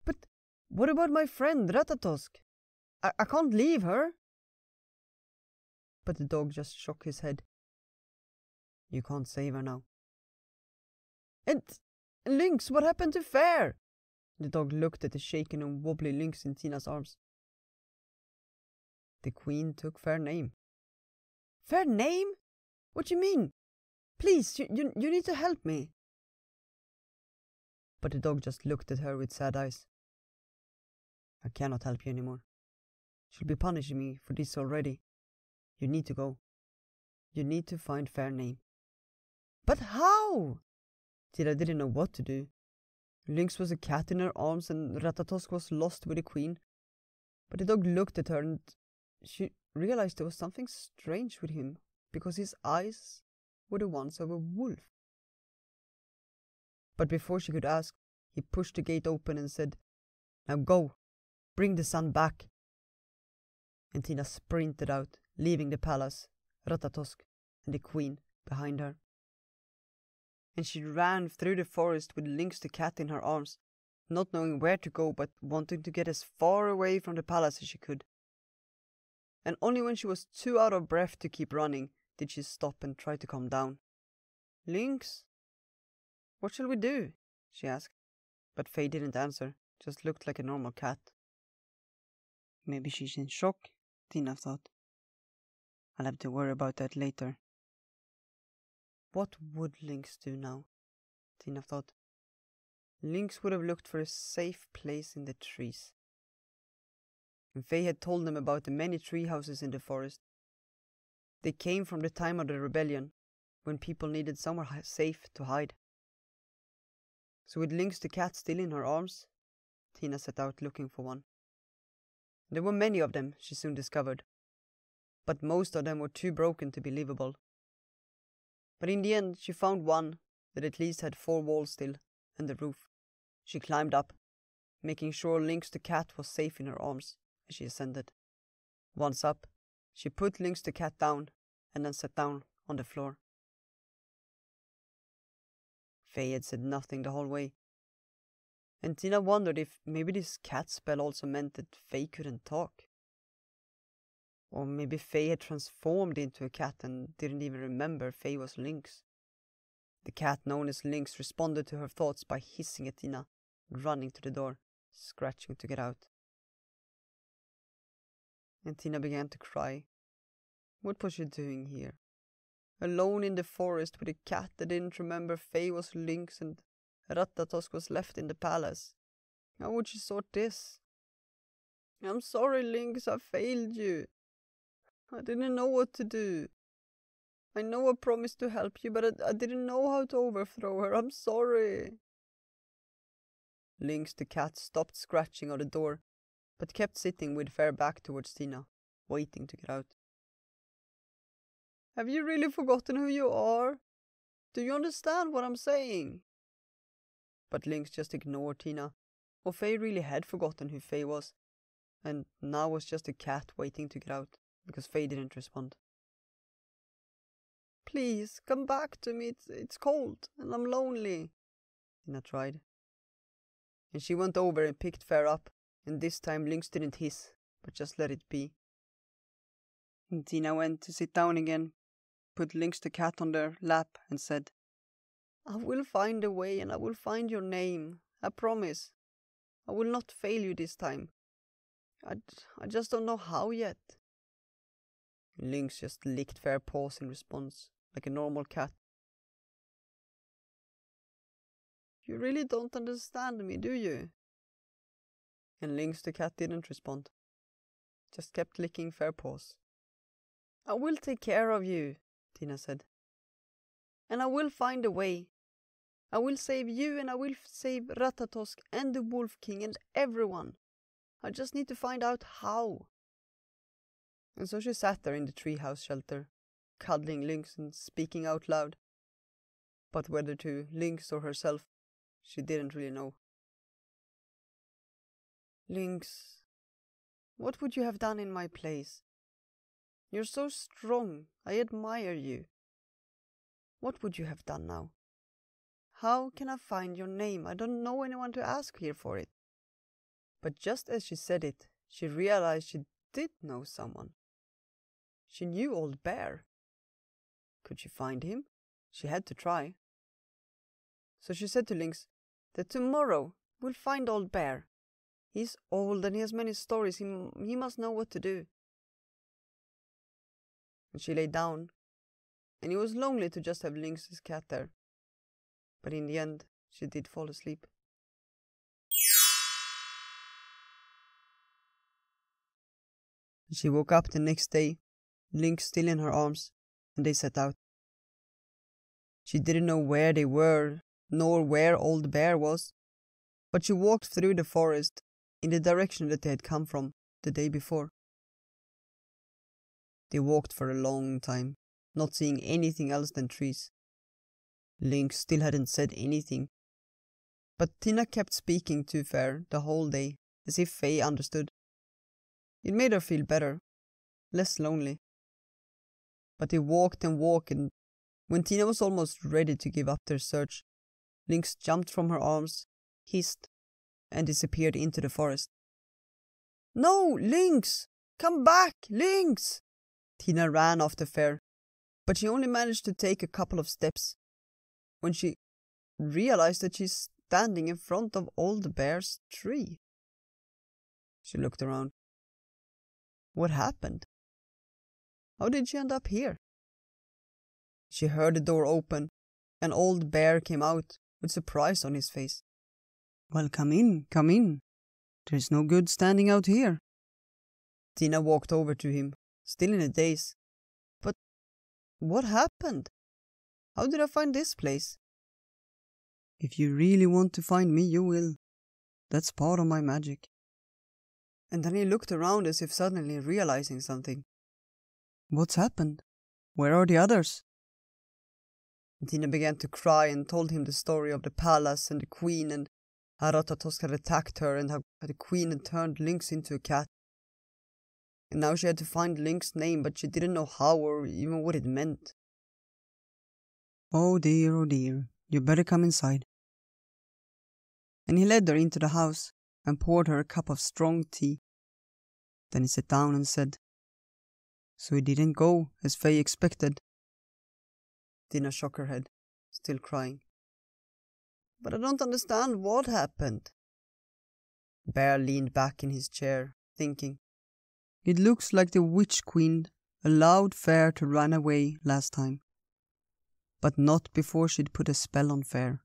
"But what about my friend Ratatosk? I can't leave her." But the dog just shook his head. "You can't save her now." "And Lynx, what happened to Fair?" The dog looked at the shaken and wobbly Lynx in Tina's arms. "The Queen took Fair name." "Fair name? What do you mean? Please, you need to help me." But the dog just looked at her with sad eyes. "I cannot help you anymore. She'll be punishing me for this already. You need to go. You need to find Fair name." "But how?" Tina didn't know what to do. Lynx was a cat in her arms and Ratatosk was lost with the Queen. But the dog looked at her and she realized there was something strange with him, because his eyes were the ones of a wolf. But before she could ask, he pushed the gate open and said, "Now go, bring the sun back." And Tina sprinted out, leaving the palace, Ratatosk and the Queen behind her. And she ran through the forest with Lynx the cat in her arms, not knowing where to go but wanting to get as far away from the palace as she could. And only when she was too out of breath to keep running did she stop and try to calm down. "Lynx, what shall we do?" she asked. But Faye didn't answer, just looked like a normal cat. Maybe she's in shock, Tina thought. I'll have to worry about that later. What would Lynx do now? Tina thought. Lynx would have looked for a safe place in the trees. And Faye had told them about the many tree houses in the forest. They came from the time of the rebellion, when people needed somewhere safe to hide. So with Lynx the cat still in her arms, Tina set out looking for one. There were many of them, she soon discovered, but most of them were too broken to be livable. But in the end she found one that at least had 4 walls still, and the roof. She climbed up, making sure Lynx the cat was safe in her arms as she ascended. Once up, she put Lynx the cat down, and then sat down on the floor. Faye had said nothing the whole way, and Tina wondered if maybe this cat spell also meant that Faye couldn't talk. Or maybe Faye had transformed into a cat and didn't even remember Faye was Lynx. The cat known as Lynx responded to her thoughts by hissing at Tina, running to the door, scratching to get out. And Tina began to cry. What was she doing here? Alone in the forest with a cat that didn't remember Faye was Lynx and Ratatosk was left in the palace. How would she sort this? "I'm sorry, Lynx, I failed you. I didn't know what to do. I know I promised to help you, but I didn't know how to overthrow her. I'm sorry." Lynx the cat stopped scratching on the door, but kept sitting with Fair back towards Tina, waiting to get out. "Have you really forgotten who you are? Do you understand what I'm saying?" But Lynx just ignored Tina, Or Faye really had forgotten who Faye was, and now was just a cat waiting to get out, because Faye didn't respond. Please, come back to me, it's cold, and I'm lonely, Tina tried. And she went over and picked Fair up, and this time Lynx didn't hiss, but just let it be. And Tina went to sit down again, put Lynx the cat on their lap, and said, I will find a way, and I will find your name, I promise. I will not fail you this time. I just don't know how yet. Lynx just licked Fair paws in response, like a normal cat. You really don't understand me, do you? And Lynx the cat didn't respond, just kept licking Fair paws. I will take care of you, Tina said. And I will find a way. I will save you, and I will save Ratatosk and the Wolf King and everyone. I just need to find out how. And so she sat there in the treehouse shelter, cuddling Lynx and speaking out loud. But whether to Lynx or herself, she didn't really know. Lynx, what would you have done in my place? You're so strong, I admire you. What would you have done now? How can I find your name? I don't know anyone to ask here for it. But just as she said it, she realized she did know someone. She knew Old Bear. Could she find him? She had to try. So she said to Lynx that tomorrow we'll find Old Bear. He's old and he has many stories. He must know what to do. And she lay down, and it was lonely to just have Lynx's cat there. But in the end, she did fall asleep. She woke up the next day, Lynx still in her arms, and they set out. She didn't know where they were, nor where Old Bear was, but she walked through the forest in the direction that they had come from the day before. They walked for a long time, not seeing anything else than trees. Lynx still hadn't said anything, but Tina kept speaking to Fair the whole day, as if Faye understood. It made her feel better, less lonely. But they walked and walked, and when Tina was almost ready to give up their search, Lynx jumped from her arms, hissed, and disappeared into the forest. No, Lynx! Come back, Lynx! Tina ran after Fair, but she only managed to take a couple of steps when she realized that she's standing in front of Old Bear's tree. She looked around. What happened? How did she end up here? She heard the door open, and Old Bear came out with surprise on his face. Well, come in, come in. There's no good standing out here. Tina walked over to him, still in a daze. But what happened? How did I find this place? If you really want to find me, you will. That's part of my magic. And then he looked around as if suddenly realizing something. What's happened? Where are the others? And Tina began to cry and told him the story of the palace and the queen, and how Ratatosk had attacked her, and how the queen had turned Lynx into a cat. And now she had to find Lynx's name, but she didn't know how or even what it meant. Oh dear, you better come inside. And he led her into the house and poured her a cup of strong tea. Then he sat down and said, So it didn't go as Faye expected. Tina shook her head, still crying. But I don't understand what happened. Bear leaned back in his chair, thinking. It looks like the Witch Queen allowed Fair to run away last time. But not before she'd put a spell on Fair.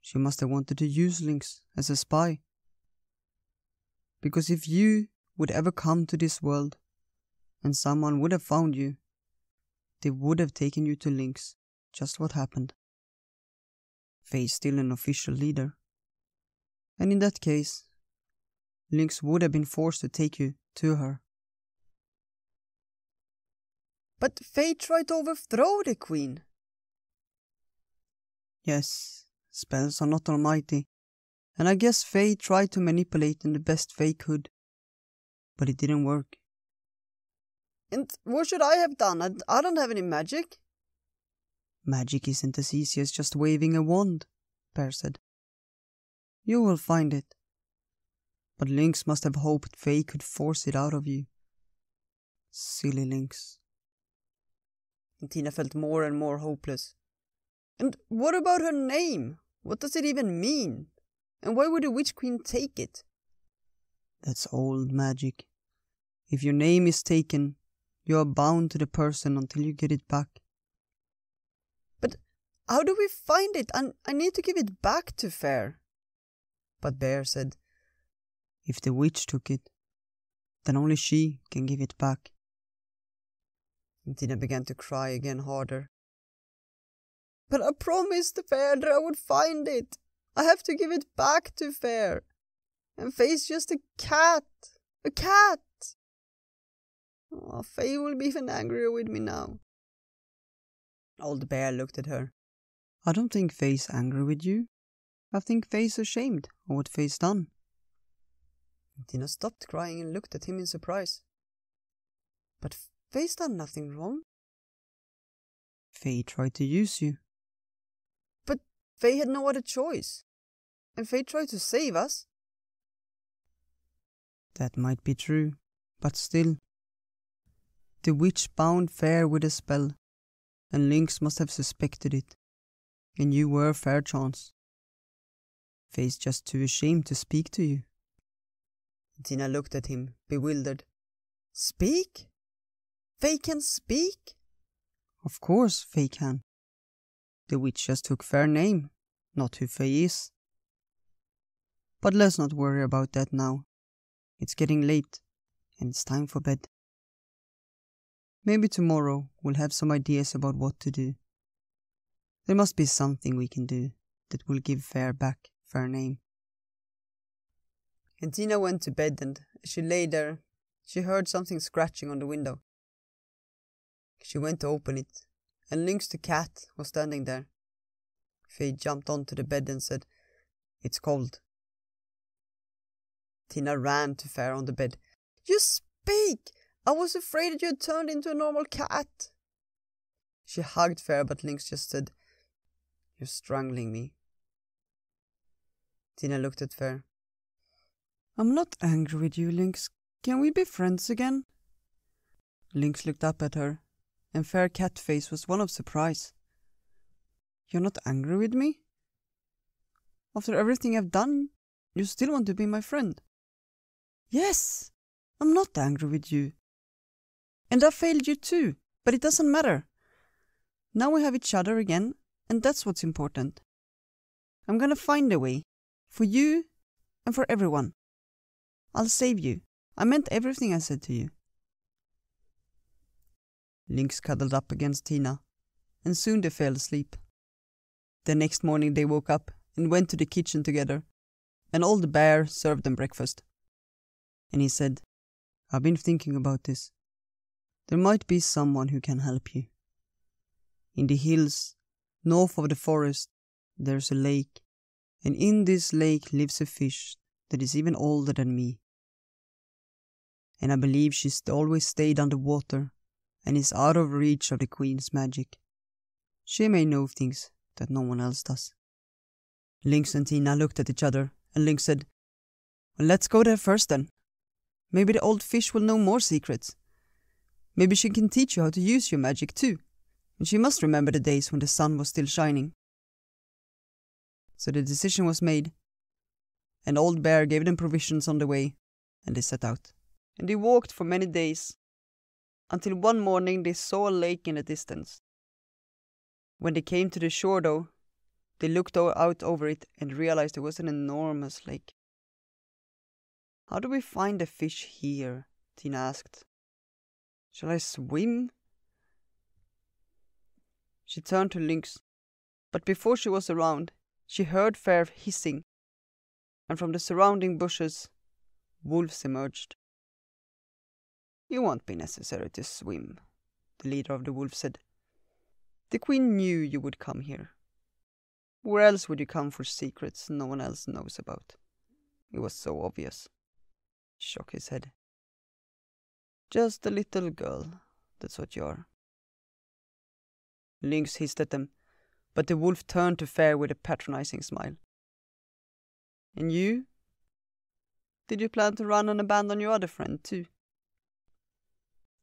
She must have wanted to use Lynx as a spy. Because if you would ever come to this world, and someone would have found you, they would have taken you to Lynx, just what happened. Faye's still an official leader. And in that case, Lynx would have been forced to take you to her. But Faye tried to overthrow the queen. Yes, spells are not almighty, And I guess Faye tried to manipulate in the best Faye could. But it didn't work. And what should I have done? I don't have any magic. Magic isn't as easy as just waving a wand, Bear said. You will find it. But Lynx must have hoped Faye could force it out of you. Silly Lynx. And Tina felt more and more hopeless. And what about her name? What does it even mean? And why would the Witch Queen take it? That's old magic. If your name is taken, you are bound to the person until you get it back. But how do we find it? I need to give it back to Fair. But Bear said, if the witch took it, then only she can give it back. And Tina began to cry again harder. But I promised Fair that I would find it. I have to give it back to Fair. And Faye's just a cat. A cat! Oh, Faye will be even angrier with me now. Old Bear looked at her. I don't think Faye's angry with you. I think Faye's ashamed of what Faye's done. Tina stopped crying and looked at him in surprise. But Faye's done nothing wrong. Faye tried to use you. But Faye had no other choice. And Faye tried to save us. That might be true, but still. The witch bound Fair with a spell, and Lynx must have suspected it. And you were Fairchance. Faye's just too ashamed to speak to you. Tina looked at him, bewildered. Speak? Faye can speak? Of course Faye can. The witch just took Fair name, not who Faye is. But let's not worry about that now. It's getting late, and it's time for bed. Maybe tomorrow we'll have some ideas about what to do. There must be something we can do that will give Fair back Fair name. And Tina went to bed, and as she lay there, she heard something scratching on the window. She went to open it, and Lynx the cat was standing there. Faye jumped onto the bed and said, "It's cold." Tina ran to Fair on the bed. "You speak! I was afraid that you had turned into a normal cat." She hugged Fair, but Lynx just said, "You're strangling me." Tina looked at Fair. "I'm not angry with you, Lynx. Can we be friends again?" Lynx looked up at her, and Fair cat face was one of surprise. "You're not angry with me? After everything I've done, you still want to be my friend?" "Yes, I'm not angry with you. And I failed you too, but it doesn't matter. Now we have each other again, and that's what's important. I'm gonna find a way, for you and for everyone. I'll save you. I meant everything I said to you." Lynx cuddled up against Tina, and soon they fell asleep. The next morning they woke up and went to the kitchen together, and Old Bear served them breakfast. And he said, "I've been thinking about this. There might be someone who can help you. In the hills, north of the forest, there's a lake, and in this lake lives a fish that is even older than me. And I believe she's always stayed underwater and is out of reach of the Queen's magic. She may know things that no one else does." Lynx and Tina looked at each other, and Lynx said, "Well, let's go there first then. Maybe the old fish will know more secrets. Maybe she can teach you how to use your magic too. And she must remember the days when the sun was still shining." So the decision was made, and Old Bear gave them provisions on the way, and they set out. And they walked for many days, until one morning they saw a lake in the distance. When they came to the shore, though, they looked out over it and realized it was an enormous lake. "How do we find a fish here?" Tina asked. "Shall I swim?" She turned to Lynx, but before she was around, she heard Fair hissing, and from the surrounding bushes, wolves emerged. "It won't be necessary to swim," the leader of the wolves said. "The Queen knew you would come here. Where else would you come for secrets no one else knows about? It was so obvious. He shook his head. Just a little girl, that's what you are. Lynx hissed at them, but the wolf turned to Fair with a patronizing smile. And you? Did you plan to run and abandon your other friend too?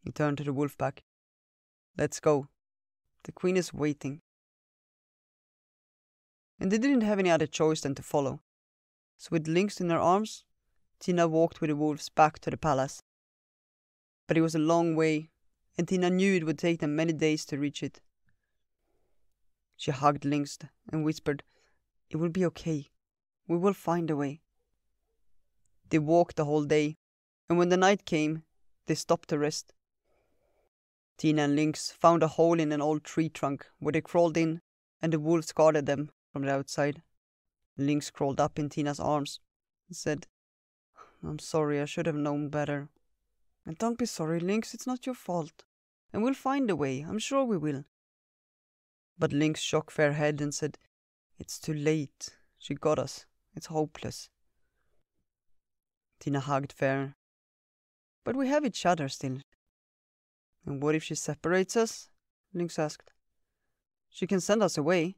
He turned to the wolf pack. Let's go. The queen is waiting. And they didn't have any other choice than to follow. So with Lynx in her arms, Tina walked with the wolves back to the palace. But it was a long way, and Tina knew it would take them many days to reach it. She hugged Lynx and whispered, "It will be okay. We will find a way." They walked the whole day, and when the night came, they stopped to rest. Tina and Lynx found a hole in an old tree trunk where they crawled in, and the wolves guarded them from the outside. Lynx crawled up in Tina's arms and said, "I'm sorry, I should have known better." "And don't be sorry, Lynx, it's not your fault. And we'll find a way, I'm sure we will." But Lynx shook Fair head and said, "It's too late. She got us. It's hopeless." Tina hugged Fair. "But we have each other still." "And what if she separates us?" Lynx asked. "She can send us away."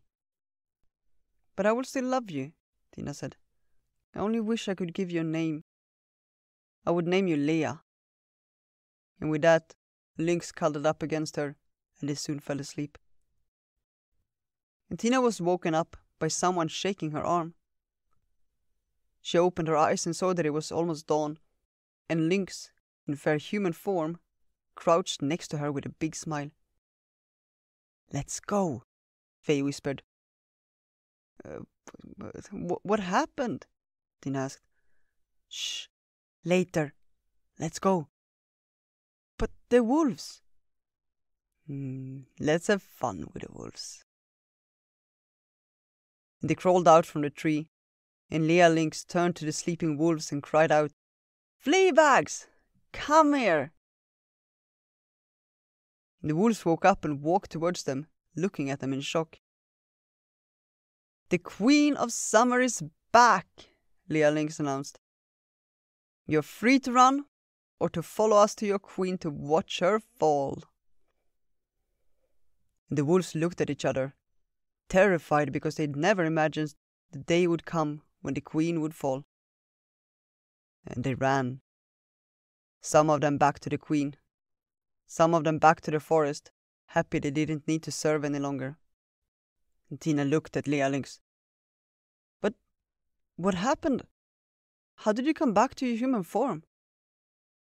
"But I will still love you," Tina said. "I only wish I could give you a name. I would name you Leah." And with that, Lynx cuddled up against her, and they soon fell asleep. And Tina was woken up by someone shaking her arm. She opened her eyes and saw that it was almost dawn, and Lynx, in fair human form, crouched next to her with a big smile. "Let's go," Faye whispered. What happened?" Tina asked. "Shh, later. Let's go." "But the wolves." Let's have fun with the wolves." They crawled out from the tree, and Leah Lynx turned to the sleeping wolves and cried out, "Fleabags! Come here!" The wolves woke up and walked towards them, looking at them in shock. "The Queen of Summer is back," Leah Lynx announced. "You're free to run, or to follow us to your queen to watch her fall." The wolves looked at each other, terrified because they'd never imagined the day would come when the queen would fall. And they ran. Some of them back to the queen. Some of them back to the forest, happy they didn't need to serve any longer. And Tina looked at Leah Lynx. "But what happened? How did you come back to your human form?"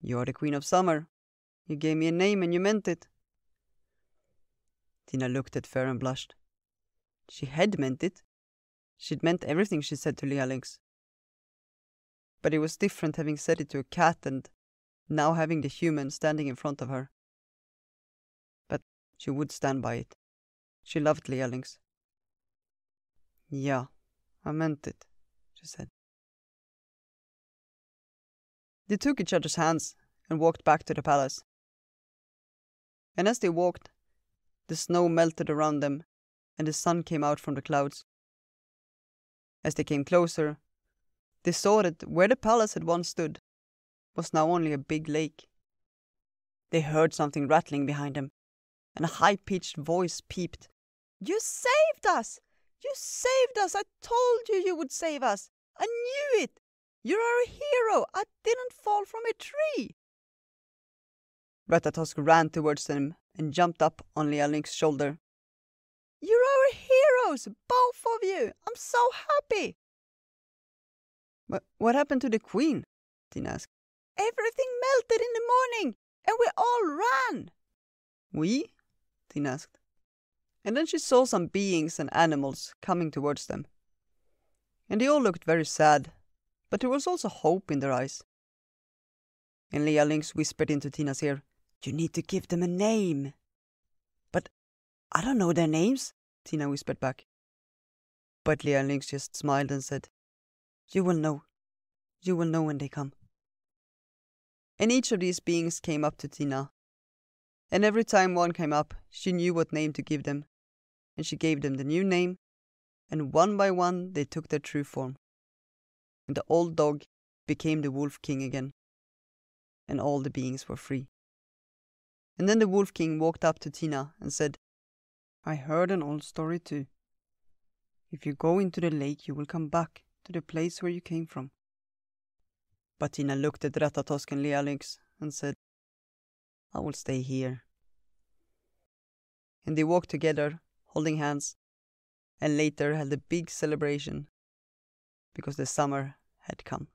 "You're the Queen of Summer. You gave me a name and you meant it." Tina looked at Fair and blushed. She had meant it. She'd meant everything she said to Leah Lynx. But it was different having said it to a cat and now having the human standing in front of her. But she would stand by it. She loved Leah Lynx. "Yeah, I meant it," she said. They took each other's hands and walked back to the palace. And as they walked, the snow melted around them and the sun came out from the clouds. As they came closer, they saw that where the palace had once stood was now only a big lake. They heard something rattling behind them, and a high-pitched voice peeped. "You saved us! You saved us! I told you you would save us! I knew it! You're our hero! I didn't fall from a tree!" Ratatosk ran towards them and jumped up on Leah Lynx's shoulder. "You're our heroes, both of you! I'm so happy!" "What happened to the queen?" Tina asked. "Everything melted in the morning, and we all ran." "We?" Tina asked. And then she saw some beings and animals coming towards them. And they all looked very sad, but there was also hope in their eyes. And Leah Lynx whispered into Tina's ear, "You need to give them a name." "But I don't know their names," Tina whispered back. But Leah Lynx just smiled and said, "You will know. You will know when they come." And each of these beings came up to Tina. And every time one came up, she knew what name to give them. And she gave them the new name and one by one they took their true form. And the old dog became the Wolf King again, and all the beings were free. And then the Wolf King walked up to Tina and said, "I heard an old story too. If you go into the lake, you will come back to the place where you came from." But Tina looked at Ratatosk and Lealix and said, "I will stay here." And they walked together, holding hands, and later held a big celebration because the summer had come.